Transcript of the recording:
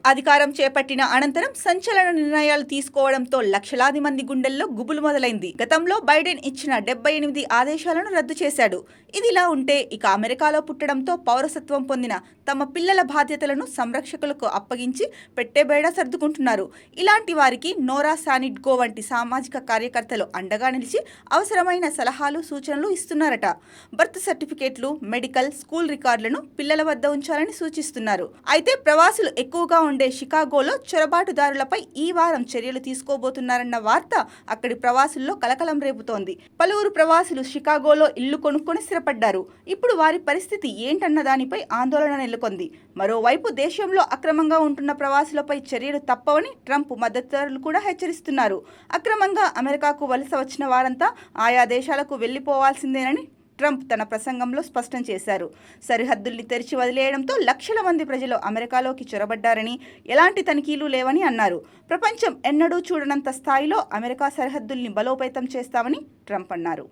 అధికారం చేపట్టిన అనంతరం సంచలన నిర్ణయాలు తీసుకోవడంతో లక్షలాది మంది గుండెల్లో గుబులు మొదలైంది. గతంలో బైడెన్ ఇచ్చిన 78 ఆదేశాలను రద్దు చేశాడు. ఇదిలా ఉంటే ఇక అమెరికాలో పుట్టడంతో పౌరసత్వం పొందిన తమ పిల్లల బాధ్యతలను సంరక్షకులకు అప్పగించి పెట్టెబేడా సర్దుకుంటున్నారు. ఇలాంటి వారికి నోరా సానిడ్గో వంటి సామాజిక కార్యకర్తలు అండగా నిలిచి అవసరమైన సలహాలు, సూచనలు ఇస్తున్నారట. బర్త్ సర్టిఫికేట్లు, మెడికల్, స్కూల్ రికార్డులను పిల్లల వద్ద ఉంచాలని సూచిస్తున్నారు. అయితే ప్రవాసులు ఎక్కువగా ఉండే షికాగోలో చొరబాటుదారులపై ఈ వారం చర్యలు తీసుకోబోతున్నారన్న వార్త అక్కడి ప్రవాసుల్లో కలకలం రేపుతోంది. పలువురు ప్రవాసులు షికాగోలో ఇల్లు కొనుక్కొని స్థిరపడ్డారు. ఇప్పుడు వారి పరిస్థితి ఏంటన్న దానిపై ఆందోళన నెలకొంది. మరోవైపు దేశంలో అక్రమంగా ఉంటున్న ప్రవాసులపై చర్యలు తప్పవని ట్రంప్ మద్దతుదారులు కూడా హెచ్చరిస్తున్నారు. అక్రమంగా అమెరికాకు వలస వచ్చిన వారంతా ఆయా దేశాలకు వెళ్లిపోవాల్సిందేనని ట్రంప్ తన ప్రసంగంలో స్పష్టం చేశారు. సరిహద్దుల్ని తెరిచి వదిలేయడంతో లక్షల మంది ప్రజలు అమెరికాలోకి చొరబడ్డారని, ఎలాంటి తనిఖీలు లేవని అన్నారు. ప్రపంచం ఎన్నడూ చూడనంత స్థాయిలో అమెరికా సరిహద్దుల్ని బలోపేతం చేస్తామని ట్రంప్ అన్నారు.